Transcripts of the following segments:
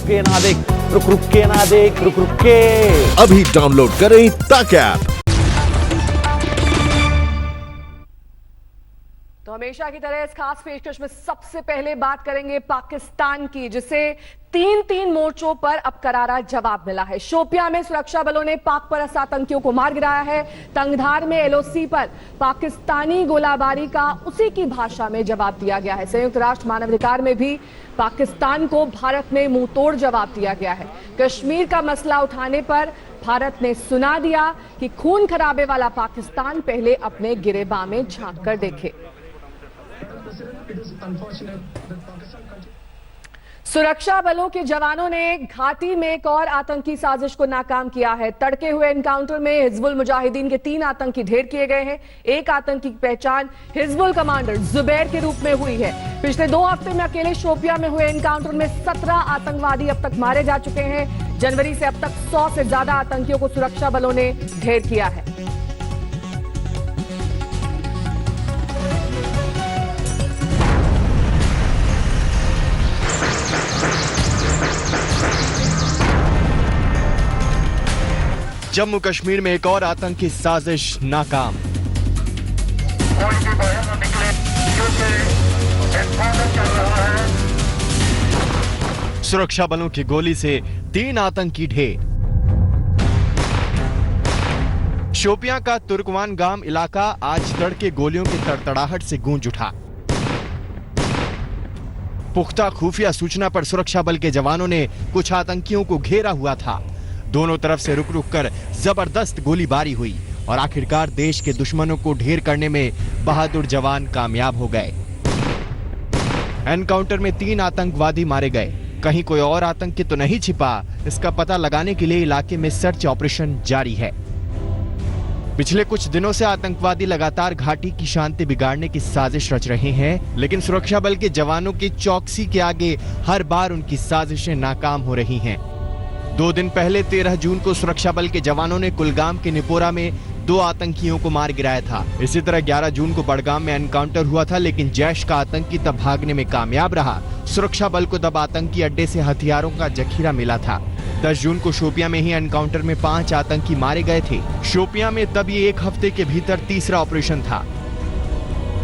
के ना देख, रुक के ना देख, रुक के। अभी डाउनलोड करें तक ऐप। तो हमेशा की तरह इस खास पेशकश में सबसे पहले बात करेंगे पाकिस्तान की, जिसे तीन मोर्चों पर अब करारा जवाब मिला है। शोपियां में सुरक्षा बलों ने पाक परस्त आतंकियों को मार गिराया है। तंगधार में एलओसी पर पाकिस्तानी गोलाबारी का उसी की भाषा में जवाब दिया गया है। संयुक्त राष्ट्र मानवाधिकार में भी पाकिस्तान को भारत में मुंहतोड़ जवाब दिया गया है। कश्मीर का मसला उठाने पर भारत ने सुना दिया कि खून खराबे वाला पाकिस्तान पहले अपने गिरेबां में झांक कर देखे। सुरक्षा बलों के जवानों ने घाटी में एक और आतंकी साजिश को नाकाम किया है। तड़के हुए एनकाउंटर में हिजबुल मुजाहिदीन के 3 आतंकी ढेर किए गए हैं। एक आतंकी की पहचान हिजबुल कमांडर जुबैर के रूप में हुई है। पिछले 2 हफ्ते में अकेले शोपियां में हुए एनकाउंटर में 17 आतंकवादी अब तक मारे जा चुके हैं। जनवरी से अब तक 100 से ज्यादा आतंकियों को सुरक्षा बलों ने ढेर किया है। जम्मू कश्मीर में एक और आतंकी साजिश नाकाम। सुरक्षा बलों की गोली से 3 आतंकी ढेर। शोपियां का तुर्कवान गांव इलाका आज तड़के गोलियों की तड़तड़ाहट से गूंज उठा। पुख्ता खुफिया सूचना पर सुरक्षा बल के जवानों ने कुछ आतंकियों को घेरा हुआ था। दोनों तरफ से रुक रुक कर जबरदस्त गोलीबारी हुई और आखिरकार देश के दुश्मनों को ढेर करने में बहादुर जवान कामयाब हो गए। एनकाउंटर में 3 आतंकवादी मारे गए। कहीं कोई और आतंकी तो नहीं छिपा, इसका पता लगाने के लिए इलाके में सर्च ऑपरेशन जारी है। पिछले कुछ दिनों से आतंकवादी लगातार घाटी की शांति बिगाड़ने की साजिश रच रहे हैं, लेकिन सुरक्षा बल के जवानों की चौकसी के आगे हर बार उनकी साजिशें नाकाम हो रही हैं। 2 दिन पहले 13 जून को सुरक्षा बल के जवानों ने कुलगाम के निपोरा में 2 आतंकियों को मार गिराया था। इसी तरह 11 जून को बड़गाम में एनकाउंटर हुआ था, लेकिन जैश का आतंकी तब भागने में कामयाब रहा। सुरक्षा बल को तब आतंकी अड्डे से हथियारों का जखीरा मिला था। 10 जून को शोपियां में ही एनकाउंटर में 5 आतंकी मारे गए थे। शोपियां में तब ये 1 हफ्ते के भीतर तीसरा ऑपरेशन था।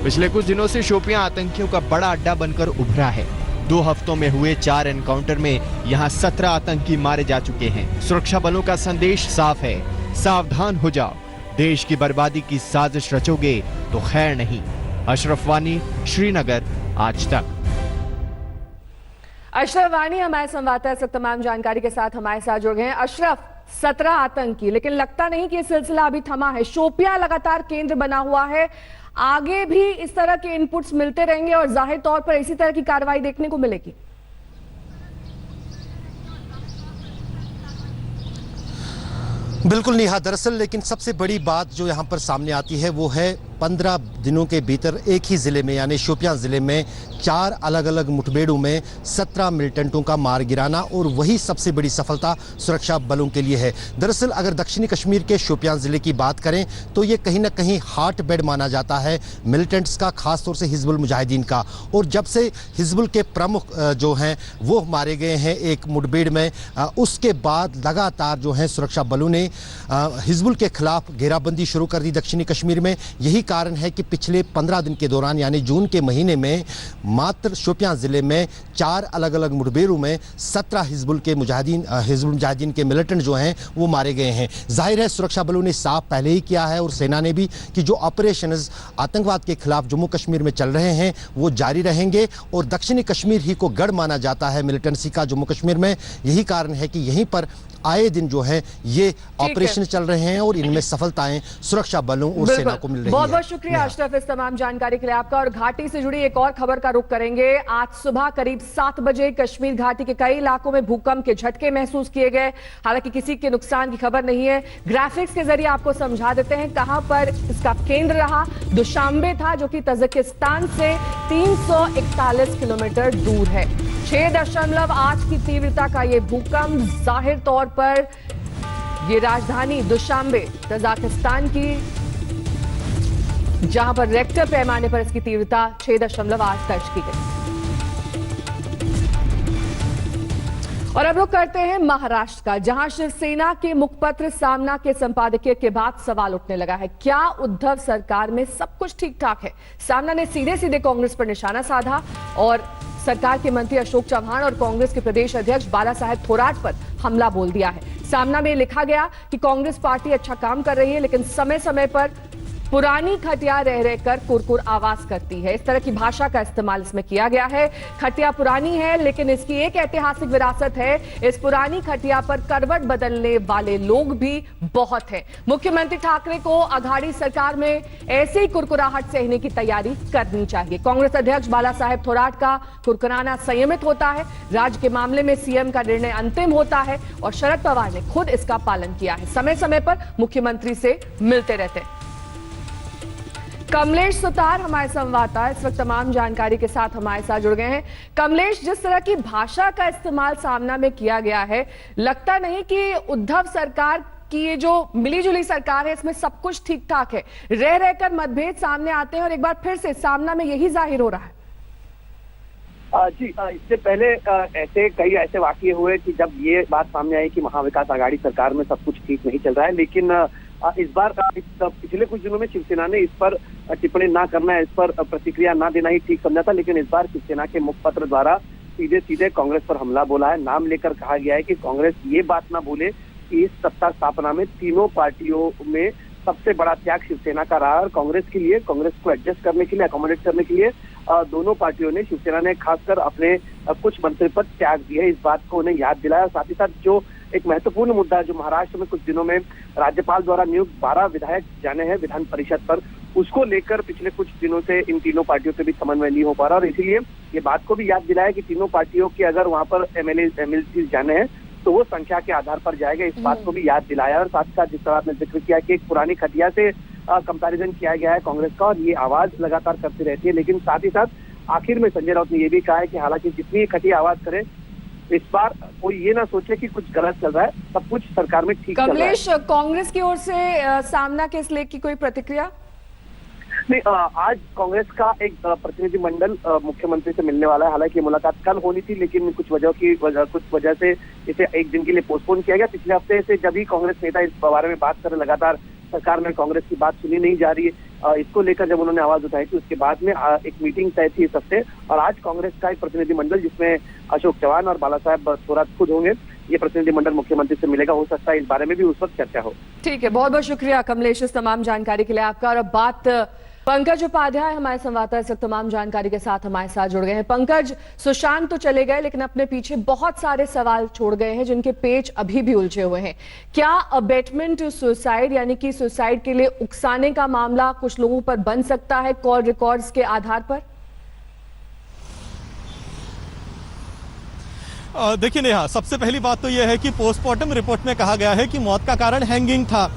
पिछले कुछ दिनों से शोपियां आतंकियों का बड़ा अड्डा बनकर उभरा है। 2 हफ्तों में हुए 4 एनकाउंटर में यहां 17 आतंकी मारे जा चुके हैं। सुरक्षा बलों का संदेश साफ है, सावधान हो जाओ। देश की बर्बादी की साजिश रचोगे तो खैर नहीं। अशरफ वानी, श्रीनगर, आज तक। अशरफ वानी हमारे संवाददाता इस वक्त तमाम जानकारी के साथ हमारे साथ जुड़ गए हैं। अशरफ, 17 आतंकी, लेकिन लगता नहीं कि ये सिलसिला अभी थमा है। शोपियां लगातार केंद्र बना हुआ है। आगे भी इस तरह के इनपुट्स मिलते रहेंगे और जाहिर तौर पर इसी तरह की कार्रवाई देखने को मिलेगी। बिल्कुल नेहा, दरअसल लेकिन सबसे बड़ी बात जो यहाँ पर सामने आती है वो है 15 दिनों के भीतर एक ही जिले में यानी शोपियां जिले में 4 अलग अलग मुठभेड़ों में 17 मिलिटेंटों का मार गिराना, और वही सबसे बड़ी सफलता सुरक्षा बलों के लिए है। दरअसल अगर दक्षिणी कश्मीर के शोपियां जिले की बात करें तो ये कहीं ना कहीं हार्ट बेड माना जाता है मिलिटेंट्स का, खासतौर से हिजबुल मुजाहिदीन का। और जब से हिजबुल के प्रमुख जो हैं वो मारे गए हैं एक मुठभेड़ में, उसके बाद लगातार जो है सुरक्षा बलों ने हिजबुल के खिलाफ घेराबंदी शुरू कर दी दक्षिणी कश्मीर में। यही कारण है कि पिछले 15 दिन के दौरान यानी जून के महीने में मात्र शोपियां जिले में 4 अलग अलग मुठभेड़ों में 17 हिजबुल मुजाहिदीन के मिलिटेंट जो हैं वो मारे गए हैं। जाहिर है सुरक्षा बलों ने साफ पहले ही किया है और सेना ने भी कि जो ऑपरेशन आतंकवाद के खिलाफ जम्मू कश्मीर में चल रहे हैं वो जारी रहेंगे। और दक्षिणी कश्मीर ही को गढ़ माना जाता है मिलिटेंसी का जम्मू कश्मीर में। यही कारण है कि यहीं पर आए दिन जो है ये ऑपरेशन चल रहे हैं और इनमें सफलताएं सुरक्षा बलों और सेना को मिल रही है। बहुत बहुत शुक्रिया अशरफ इस तमाम जानकारी के लिए आपका। और घाटी से जुड़ी एक और खबर का रुख करेंगे। आज सुबह करीब 7 बजे कश्मीर घाटी के कई इलाकों में भूकंप के झटके महसूस किए गए। हालांकि किसी के नुकसान की खबर नहीं है। ग्राफिक्स के जरिए आपको समझा देते हैं कहां पर इसका केंद्र रहा। दुशांबे था, जो कि तजाकिस्तान से 341 किलोमीटर दूर है। 6.8 की तीव्रता का यह भूकंप, जाहिर तौर पर ये राजधानी दुशांबे तजाकिस्तान की, जहां पर रेक्टर पैमाने पर इसकी तीव्रता 6.8 दर्ज की गई। और अब रुक करते हैं महाराष्ट्र का, जहां शिवसेना के मुखपत्र सामना के संपादकीय के बाद सवाल उठने लगा है। क्या उद्धव सरकार में सब कुछ ठीक ठाक है? सामना ने सीधे सीधे कांग्रेस पर निशाना साधा और सरकार के मंत्री अशोक चव्हाण और कांग्रेस के प्रदेश अध्यक्ष बाला साहेब थोराट पर हमला बोल दिया है। सामना में लिखा गया कि कांग्रेस पार्टी अच्छा काम कर रही है, लेकिन समय समय पर पुरानी खटिया रह रहकर कुरकुर आवाज करती है। इस तरह की भाषा का इस्तेमाल इसमें किया गया है। खटिया पुरानी है, लेकिन इसकी एक ऐतिहासिक विरासत है। इस पुरानी खटिया पर करवट बदलने वाले लोग भी बहुत हैं। मुख्यमंत्री ठाकरे को अघाड़ी सरकार में ऐसे ही कुरकुराहट सहने की तैयारी करनी चाहिए। कांग्रेस अध्यक्ष बाला साहेब थोराट का कुरकुराना संयमित होता है। राज्य के मामले में सीएम का निर्णय अंतिम होता है और शरद पवार ने खुद इसका पालन किया है। समय समय पर मुख्यमंत्री से मिलते रहते हैं। कमलेश सुतार हमारे संवाददाता इस वक्त तमाम जानकारी के साथ हमारे साथ जुड़ गए हैं। कमलेश, जिस तरह की भाषा का इस्तेमाल सामना में किया गया है, लगता नहीं कि उद्धव सरकार की ये जो मिलीजुली सरकार है इसमें सब कुछ ठीक ठाक है। रह रहकर मतभेद सामने आते हैं और एक बार फिर से सामना में यही जाहिर हो रहा है। जी, इससे पहले ऐसे कई ऐसे वाकये हुए कि जब ये बात सामने आई कि महाविकास आघाड़ी सरकार में सब कुछ ठीक नहीं चल रहा है, लेकिन इस बार पिछले कुछ दिनों में शिवसेना ने इस पर टिप्पणी ना करना, इस पर प्रतिक्रिया ना देना ही ठीक समझा था। लेकिन इस बार शिवसेना के मुखपत्र द्वारा सीधे सीधे कांग्रेस पर हमला बोला है। नाम लेकर कहा गया है कि कांग्रेस ये बात ना बोले कि इस सत्ता स्थापना में तीनों पार्टियों में सबसे बड़ा त्याग शिवसेना का रहा और कांग्रेस के लिए, कांग्रेस को एडजस्ट करने के लिए, अकोमोडेट करने के लिए दोनों पार्टियों ने, शिवसेना ने खासकर अपने कुछ मंत्री पद त्याग दिए। इस बात को उन्हें याद दिलाया। साथ ही साथ जो एक महत्वपूर्ण मुद्दा है, जो महाराष्ट्र में कुछ दिनों में राज्यपाल द्वारा नियुक्त 12 विधायक जाने हैं विधान परिषद पर, उसको लेकर पिछले कुछ दिनों से इन तीनों पार्टियों के बीच समन्वय नहीं हो पा रहा और इसीलिए ये बात को भी याद दिलाया कि तीनों पार्टियों के अगर वहां पर एमएलसी जाने हैं तो वो संख्या के आधार पर जाएगा। इस बात को भी याद दिलाया और साथ ही साथ जिस तरह आपने जिक्र किया कि एक पुरानी खटिया से कंपैरिजन किया गया है कांग्रेस का और ये आवाज लगातार करती रहती है। लेकिन साथ ही साथ आखिर में संजय राउत ने ये भी कहा है कि हालांकि जितनी खटिया आवाज करे, इस बार कोई ये ना सोचे कि कुछ गलत चल रहा है, सब कुछ सरकार में ठीक चल रहा है। कमलेश, कांग्रेस की ओर से सामना के इस लेख की कोई प्रतिक्रिया नहीं? आज कांग्रेस का एक प्रतिनिधि मंडल मुख्यमंत्री से मिलने वाला है। हालांकि ये मुलाकात कल होनी थी, लेकिन कुछ वजह से इसे एक दिन के लिए पोस्टपोन किया गया। पिछले हफ्ते से जब ही कांग्रेस नेता इस बारे में बात कर रहे, लगातार सरकार में कांग्रेस की बात सुनी नहीं जा रही है, इसको लेकर जब उन्होंने आवाज उठाई थी उसके बाद में एक मीटिंग तय थी इस हफ्ते और आज कांग्रेस का एक प्रतिनिधि मंडल जिसमें अशोक चव्हाण और बाला साहेब थोराट खुद होंगे, ये प्रतिनिधि मंडल मुख्यमंत्री से मिलेगा। हो सकता है इस बारे में भी उस वक्त चर्चा हो। ठीक है, बहुत बहुत शुक्रिया कमलेश इस तमाम जानकारी के लिए आपका। और अब बात पंकज उपाध्याय हमारे संवाददाता इस वक्त तमाम जानकारी के साथ हमारे साथ जुड़ गए हैं। पंकज, सुशांत तो चले गए लेकिन अपने पीछे बहुत सारे सवाल छोड़ गए हैं जिनके पेच अभी भी उलझे हुए हैं। क्या अबेटमेंट टू सुसाइड यानी कि सुसाइड के लिए उकसाने का मामला कुछ लोगों पर बन सकता है कॉल रिकॉर्ड्स के आधार पर? देखिए नेहा, सबसे पहली बात तो यह है कि पोस्टमार्टम रिपोर्ट में कहा गया है कि मौत का कारण हैंगिंग था,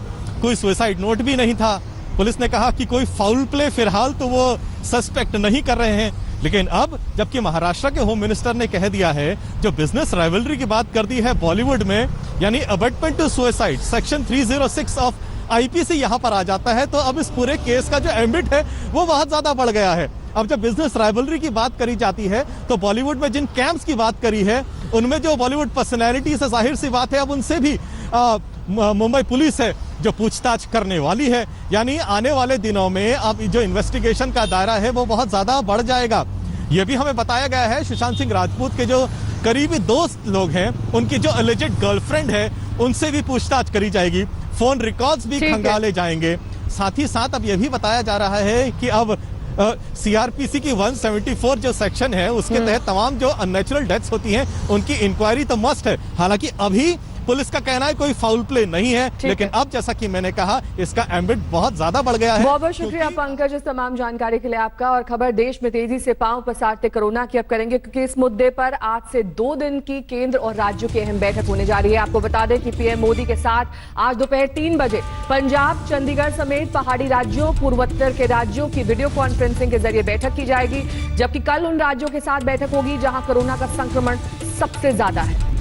कोई सुसाइड नोट भी नहीं था। पुलिस ने कहा कि कोई फाउल प्ले फिलहाल तो वो सस्पेक्ट नहीं कर रहे हैं। लेकिन अब जबकि महाराष्ट्र के होम मिनिस्टर ने कह दिया है, जो बिजनेस राइवलरी की बात कर दी है बॉलीवुड में, यानी abetment to suicide section 306 of IPC यहां पर आ जाता है, तो अब इस पूरे केस का जो एम्बिट है वो बहुत ज्यादा बढ़ गया है। अब जब बिजनेस राइवलरी की बात करी जाती है तो बॉलीवुड में जिन कैंप्स की बात करी है उनमें जो बॉलीवुड पर्सनैलिटी से जाहिर सी बात है अब उनसे भी मुंबई पुलिस है जो पूछताछ करने वाली है। यानी आने वाले दिनों में अब जो इन्वेस्टिगेशन का दायरा है वो बहुत ज्यादा बढ़ जाएगा। ये भी हमें बताया गया है सुशांत सिंह राजपूत के जो करीबी दोस्त लोग हैं, उनकी जो एलिजेड गर्लफ्रेंड है, उनसे भी पूछताछ करी जाएगी, फोन रिकॉर्ड्स भी खंगाले जाएंगे। साथ ही साथ अब यह भी बताया जा रहा है कि अब सीआरपीसी की 174 जो सेक्शन है उसके तहत तमाम जो अननेचुरल डेथ्स होती हैं उनकी इंक्वायरी तो मस्ट है। हालांकि अभी पुलिस का कहना है कोई फाउल प्ले नहीं है, लेकिन अब जैसा कि मैंने कहा इसका एम्बिट बहुत ज्यादा बढ़ गया है। बहुत बहुत शुक्रिया पंकज इस तमाम जानकारी के लिए आपका। और खबर देश में तेजी से पांव पसारते कोरोना की अब करेंगे, क्योंकि इस मुद्दे पर आज से 2 दिन की केंद्र और राज्यों की अहम बैठक होने जा रही है। आपको बता दें कि पीएम मोदी के साथ आज दोपहर 3 बजे पंजाब, चंडीगढ़ समेत पहाड़ी राज्यों, पूर्वोत्तर के राज्यों की वीडियो कॉन्फ्रेंसिंग के जरिए बैठक की जाएगी, जबकि कल उन राज्यों के साथ बैठक होगी जहां कोरोना का संक्रमण सबसे ज्यादा है।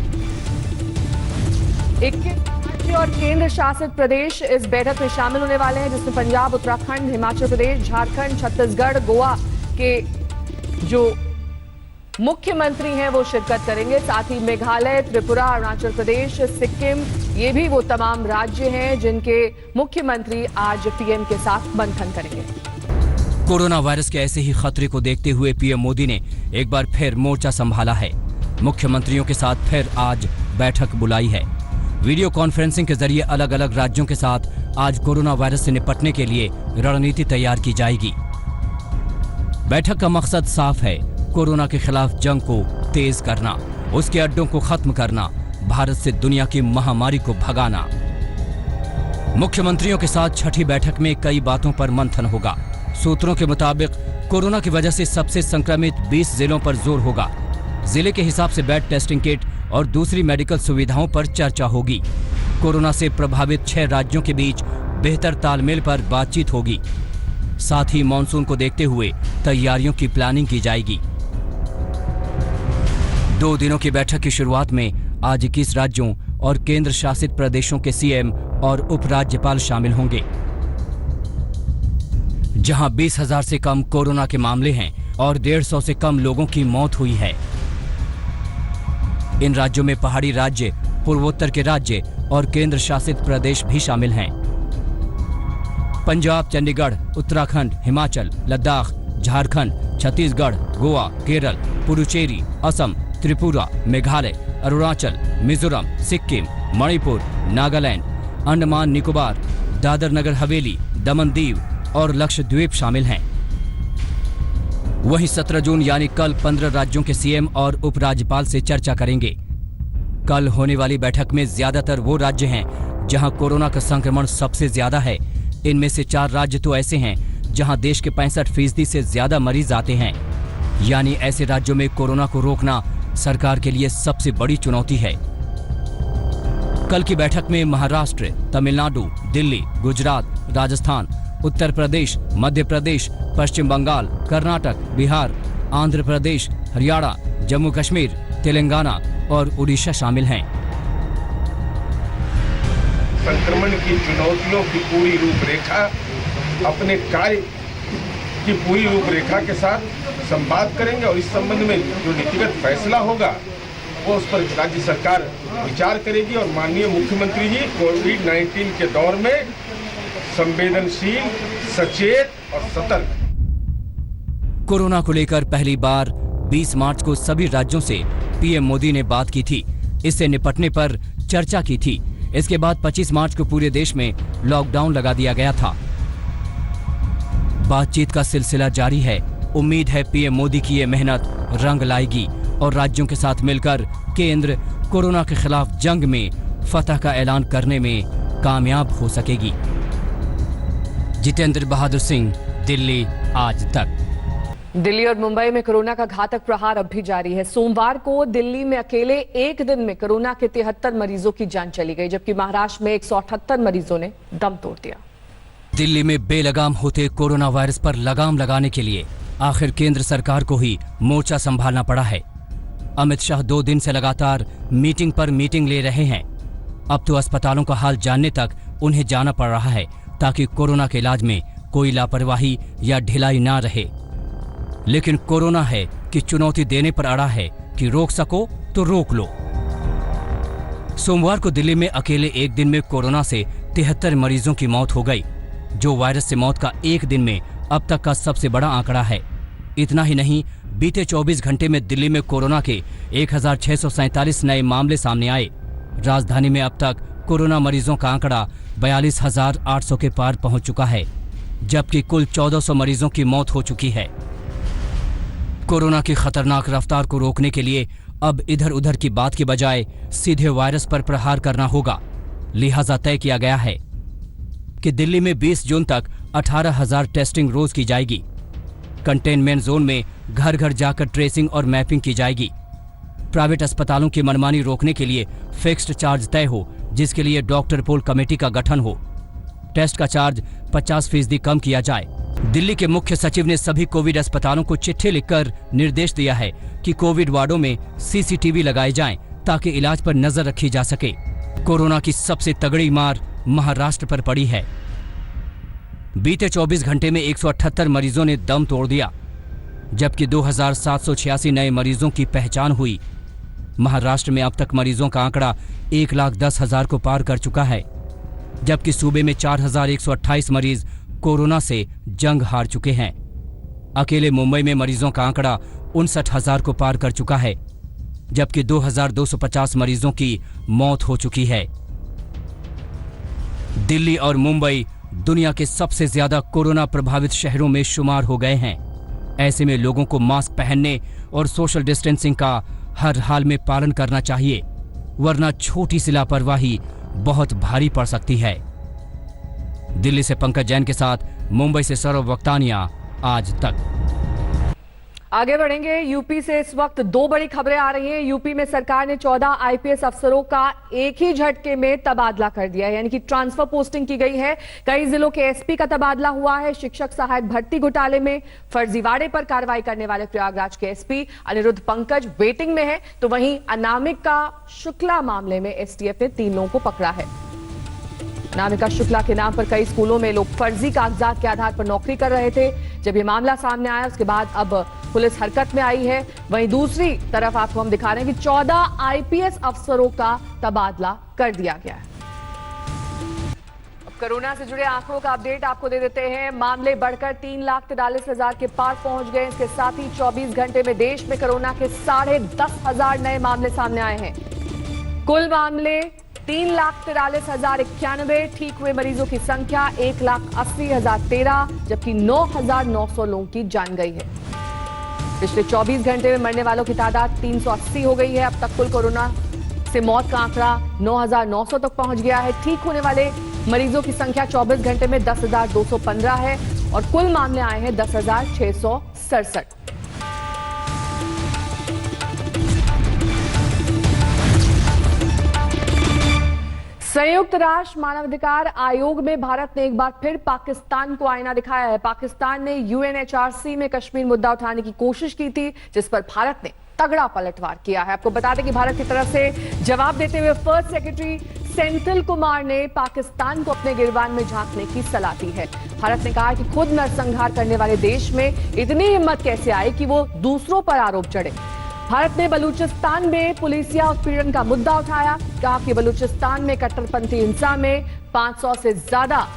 21 राज्य और केंद्र शासित प्रदेश इस बैठक में शामिल होने वाले हैं, जिसमें पंजाब, उत्तराखंड, हिमाचल प्रदेश, झारखंड, छत्तीसगढ़, गोवा के जो मुख्यमंत्री हैं वो शिरकत करेंगे। साथ ही मेघालय, त्रिपुरा, अरुणाचल प्रदेश, सिक्किम, ये भी वो तमाम राज्य हैं जिनके मुख्यमंत्री आज पीएम के साथ मंथन करेंगे। कोरोना वायरस के ऐसे ही खतरे को देखते हुए पीएम मोदी ने एक बार फिर मोर्चा संभाला है। मुख्यमंत्रियों के साथ फिर आज बैठक बुलाई है। वीडियो कॉन्फ्रेंसिंग के जरिए अलग अलग राज्यों के साथ आज कोरोना वायरस से निपटने के लिए रणनीति तैयार की जाएगी। बैठक का मकसद साफ है, कोरोना के खिलाफ जंग को तेज करना, उसके अड्डों को खत्म करना, भारत से दुनिया की महामारी को भगाना। मुख्यमंत्रियों के साथ छठी बैठक में कई बातों पर मंथन होगा। सूत्रों के मुताबिक कोरोना की वजह से सबसे संक्रमित 20 जिलों पर जोर होगा। जिले के हिसाब से बेड टेस्टिंग किट और दूसरी मेडिकल सुविधाओं पर चर्चा होगी। कोरोना से प्रभावित 6 राज्यों के बीच बेहतर तालमेल पर बातचीत होगी। साथ ही मॉनसून को देखते हुए तैयारियों की प्लानिंग की जाएगी। 2 दिनों की बैठक की शुरुआत में आज 21 राज्यों और केंद्र शासित प्रदेशों के सीएम और उपराज्यपाल शामिल होंगे। जहां 20,000 से कम कोरोना के मामले हैं और 150 से कम लोगों की मौत हुई है। इन राज्यों में पहाड़ी राज्य, पूर्वोत्तर के राज्य और केंद्र शासित प्रदेश भी शामिल हैं। पंजाब, चंडीगढ़, उत्तराखंड, हिमाचल, लद्दाख, झारखंड, छत्तीसगढ़, गोवा, केरल, पुडुचेरी, असम, त्रिपुरा, मेघालय, अरुणाचल, मिजोरम, सिक्किम, मणिपुर, नागालैंड, अंडमान निकोबार, दादर नगर हवेली, दमन दीव और लक्षद्वीप शामिल हैं। वहीं 17 जून यानी कल 15 राज्यों के सीएम और उपराज्यपाल से चर्चा करेंगे। कल होने वाली बैठक में ज्यादातर वो राज्य हैं जहां कोरोना का संक्रमण सबसे ज्यादा है। इनमें से 4 राज्य तो ऐसे हैं जहां देश के 65% से ज्यादा मरीज आते हैं। यानी ऐसे राज्यों में कोरोना को रोकना सरकार के लिए सबसे बड़ी चुनौती है। कल की बैठक में महाराष्ट्र, तमिलनाडु, दिल्ली, गुजरात, राजस्थान, उत्तर प्रदेश, मध्य प्रदेश, पश्चिम बंगाल, कर्नाटक, बिहार, आंध्र प्रदेश, हरियाणा, जम्मू कश्मीर, तेलंगाना और उड़ीसा शामिल हैं। संक्रमण की चुनौतियों की पूरी रूपरेखा, अपने कार्य की पूरी रूपरेखा के साथ संवाद करेंगे और इस संबंध में जो नीतिगत फैसला होगा वो उस पर राज्य सरकार विचार करेगी। और माननीय मुख्यमंत्री जी कोविड-19 के दौर में संवेदनशील, सचेत और सतर्क। कोरोना को लेकर पहली बार 20 मार्च को सभी राज्यों से पीएम मोदी ने बात की थी। इससे निपटने पर चर्चा की थी। इसके बाद 25 मार्च को पूरे देश में लॉकडाउन लगा दिया गया था। बातचीत का सिलसिला जारी है। उम्मीद है पीएम मोदी की ये मेहनत रंग लाएगी और राज्यों के साथ मिलकर केंद्र कोरोना के खिलाफ जंग में फतह का ऐलान करने में कामयाब हो सकेगी। जितेंद्र बहादुर सिंह, दिल्ली आज तक। दिल्ली और मुंबई में कोरोना का घातक प्रहार अब भी जारी है। सोमवार को दिल्ली में अकेले एक दिन में कोरोना के 73 मरीजों की जान चली गई, जबकि महाराष्ट्र में 178 मरीजों ने दम तोड़ दिया। दिल्ली में बेलगाम होते कोरोना वायरस पर लगाम लगाने के लिए आखिर केंद्र सरकार को ही मोर्चा संभालना पड़ा है। अमित शाह 2 दिन से लगातार मीटिंग पर मीटिंग ले रहे हैं। अब तो अस्पतालों का हाल जानने तक उन्हें जाना पड़ रहा है ताकि कोरोना के इलाज में कोई लापरवाही या ढिलाई ना रहे। लेकिन कोरोना है कि चुनौती देने पर अड़ा है कि रोक सको तो रोक लो। सोमवार को दिल्ली में अकेले एक दिन में कोरोना से 73 मरीजों की मौत हो गई, जो वायरस से मौत का एक दिन में अब तक का सबसे बड़ा आंकड़ा है। इतना ही नहीं, बीते 24 घंटे में दिल्ली में कोरोना के 1647 नए मामले सामने आए। राजधानी में अब तक कोरोना मरीजों का आंकड़ा 42,800 के पार पहुंच चुका है, जबकि कुल 1400 मरीजों की मौत हो चुकी है। कोरोना की खतरनाक रफ्तार को रोकने के लिए अब इधर उधर की बात के बजाय सीधे वायरस पर प्रहार करना होगा। लिहाजा तय किया गया है कि दिल्ली में 20 जून तक 18,000 टेस्टिंग रोज की जाएगी। कंटेनमेंट जोन में घर घर जाकर ट्रेसिंग और मैपिंग की जाएगी। प्राइवेट अस्पतालों की मनमानी रोकने के लिए फिक्स्ड चार्ज तय हो, जिसके लिए डॉक्टर पोल कमेटी का गठन हो। टेस्ट का चार्ज 50% कम किया जाए। दिल्ली के मुख्य सचिव ने सभी कोविड अस्पतालों को चिट्ठी लिखकर निर्देश दिया है कि कोविड वार्डों में सीसीटीवी लगाए जाएं ताकि इलाज पर नजर रखी जा सके। कोरोना की सबसे तगड़ी मार महाराष्ट्र पर पड़ी है। बीते 24 घंटे में 178 मरीजों ने दम तोड़ दिया। जबकि 2786 नए मरीजों की पहचान हुई। महाराष्ट्र में अब तक मरीजों का आंकड़ा 1,10,000 को पार कर चुका है, जबकि सूबे में 4,128 मरीज कोरोना से जंग हार चुके हैं। अकेले मुंबई में मरीजों का आंकड़ा 59,000 को पार कर चुका है, जबकि 2,250 मरीजों की मौत हो चुकी है। दिल्ली और मुंबई दुनिया के सबसे ज्यादा कोरोना प्रभावित शहरों में शुमार हो गए हैं। ऐसे में लोगों को मास्क पहनने और सोशल डिस्टेंसिंग का हर हाल में पालन करना चाहिए, वरना छोटी सी लापरवाही बहुत भारी पड़ सकती है। दिल्ली से पंकज जैन के साथ मुंबई से सौरभ वक्तानिया, आज तक। आगे बढ़ेंगे। यूपी से इस वक्त दो बड़ी खबरें आ रही हैं। यूपी में सरकार ने 14 आईपीएस अफसरों का एक ही झटके में तबादला कर दिया है, यानी कि ट्रांसफर पोस्टिंग की गई है। कई जिलों के एसपी का तबादला हुआ है। शिक्षक सहायक भर्ती घोटाले में फर्जीवाड़े पर कार्रवाई करने वाले प्रयागराज के एसपी अनिरुद्ध पंकज वेटिंग में है, तो वहीं अनामिका शुक्ला मामले में एसटीएफ ने 3 लोगों को पकड़ा है। अनामिका शुक्ला के नाम पर कई स्कूलों में लोग फर्जी कागजात के आधार पर नौकरी कर रहे थे। जब ये मामला सामने आया उसके बाद अब पुलिस हरकत में आई है। वहीं दूसरी तरफ आपको हम दिखा रहे हैं कि 14 आईपीएस अफसरों का तबादला कर दिया गया है। अब कोरोना से जुड़े आंकड़ों का अपडेट आपको दे देते हैं। मामले बढ़कर 3,43,000 के पार पहुंच गए। इसके साथ ही 24 घंटे में देश में कोरोना के 10,500 नए मामले सामने आए हैं। कुल मामले 3,43,091। ठीक हुए मरीजों की संख्या 1,80,013, जबकि 9,900 लोगों की जान गई है। पिछले 24 घंटे में मरने वालों की तादाद 380 हो गई है। अब तक कुल कोरोना से मौत का आंकड़ा 9,900 तक पहुंच गया है। ठीक होने वाले मरीजों की संख्या 24 घंटे में 10,215 है और कुल मामले आए हैं 10,667। संयुक्त राष्ट्र मानवाधिकार आयोग में भारत ने एक बार फिर पाकिस्तान को आईना दिखाया है। पाकिस्तान ने यूएनएचआरसी में कश्मीर मुद्दा उठाने की कोशिश की थी, जिस पर भारत ने तगड़ा पलटवार किया है। आपको बता दें कि भारत की तरफ से जवाब देते हुए फर्स्ट सेक्रेटरी सेंथिल कुमार ने पाकिस्तान को अपने गिरबान में झांकने की सलाह दी है। भारत ने कहा कि खुद नरसंहार करने वाले देश में इतनी हिम्मत कैसे आई कि वो दूसरों पर आरोप चढ़े। भारत ने बलूचिस्तान में पुलिसिया उत्पीड़न का मुद्दा उठाया। कहा कि बलूचिस्तान में कट्टरपंथी हिंसा में 500 से ज्यादा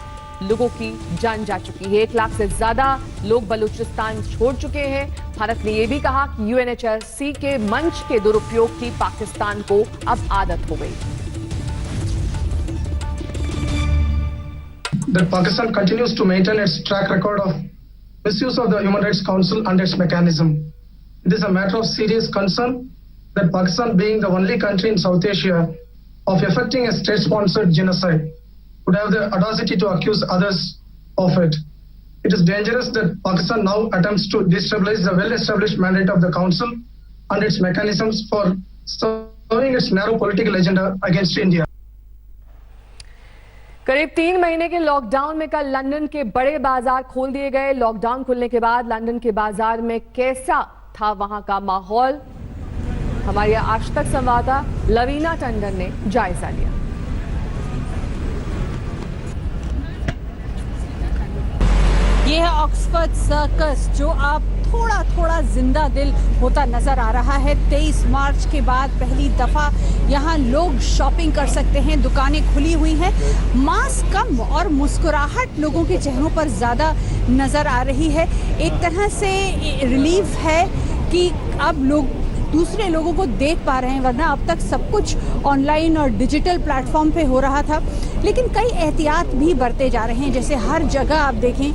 लोगों की जान जा चुकी है। 1 लाख से ज्यादा लोग बलूचिस्तान छोड़ चुके हैं। भारत ने यह भी कहा कि यूएनएचआरसी के मंच के दुरुपयोग की पाकिस्तान को अब आदत हो गई। That Pakistan continues to maintain its track record of misuse of the Human Rights Council and its mechanism. It is a matter of serious concern that Pakistan, being the only country in South Asia of effecting a state-sponsored genocide, would have the audacity to accuse others of it. It is dangerous that Pakistan now attempts to destabilize the well-established mandate of the Council and its mechanisms for serving its narrow political agenda against India. करीब 3 महीने के lockdown में कल London के बड़े बाजार खोल दिए गए। लॉकडाउन खुलने के बाद लंदन के बाजार में कैसा था वहां का माहौल, हमारी आज तक संवाददाता लवीना टंडन ने जायजा लिया। ये है ऑक्सफोर्ड सर्कस, जो आप थोड़ा थोड़ा जिंदा दिल होता नजर आ रहा है। 23 मार्च के बाद पहली दफा यहाँ लोग शॉपिंग कर सकते हैं। दुकानें खुली हुई हैं। मास्क कम और मुस्कुराहट लोगों के चेहरों पर ज्यादा नजर आ रही है। एक तरह से रिलीफ है कि अब लोग दूसरे लोगों को देख पा रहे हैं, वरना अब तक सब कुछ ऑनलाइन और डिजिटल प्लेटफॉर्म पे हो रहा था। लेकिन कई एहतियात भी बरते जा रहे हैं। जैसे हर जगह आप देखें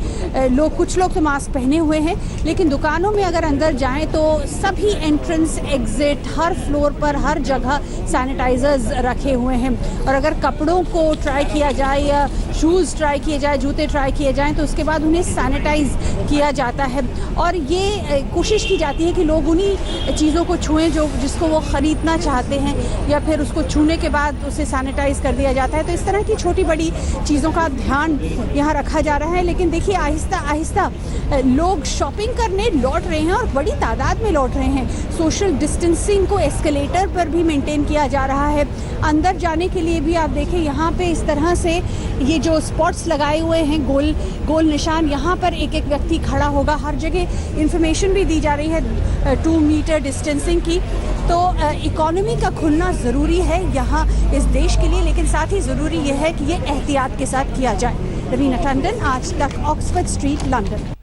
कुछ लोग तो मास्क पहने हुए हैं, लेकिन दुकानों में अगर अंदर जाएं तो सभी एंट्रेंस एग्जिट हर फ्लोर पर हर जगह सैनिटाइजर्स रखे हुए हैं। और अगर कपड़ों को ट्राई किया जाए या शूज़ ट्राई किए जाए, जूते ट्राई किए जाएँ, तो उसके बाद उन्हें सैनिटाइज किया जाता है। और ये कोशिश की जाती है कि लोग उन्हीं चीज़ों को छुएं जो जिसको वो ख़रीदना चाहते हैं, या फिर उसको छूने के बाद उसे सैनिटाइज कर दिया जाता है। तो इस तरह की छोटी बड़ी चीज़ों का ध्यान यहाँ रखा जा रहा है। लेकिन देखिए आहिस्ता आहिस्ता लोग शॉपिंग करने लौट रहे हैं और बड़ी तादाद में लौट रहे हैं। सोशल डिस्टेंसिंग को एस्केलेटर पर भी मेंटेन किया जा रहा है। अंदर जाने के लिए भी आप देखें यहाँ पे इस तरह से ये जो स्पॉट्स लगाए हुए हैं, गोल गोल निशान, यहाँ पर एक एक व्यक्ति खड़ा होगा। हर जगह इंफॉर्मेशन भी दी जा रही है 2 मीटर डिस्टेंसिंग की। तो इकोनॉमी का खुलना ज़रूरी है यहाँ इस देश के लिए, लेकिन साथ ही ज़रूरी यह है कि ये एहतियात के साथ किया जाए। रवीना टंडन, आज तक, ऑक्सफोर्ड स्ट्रीट, लंदन।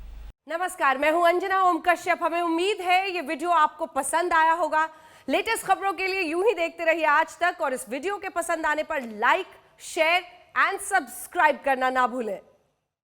नमस्कार, मैं हूं अंजना ओम कश्यप। हमें उम्मीद है ये वीडियो आपको पसंद आया होगा। लेटेस्ट खबरों के लिए यूं ही देखते रहिए आज तक, और इस वीडियो के पसंद आने पर लाइक, शेयर एंड सब्सक्राइब करना ना भूलें।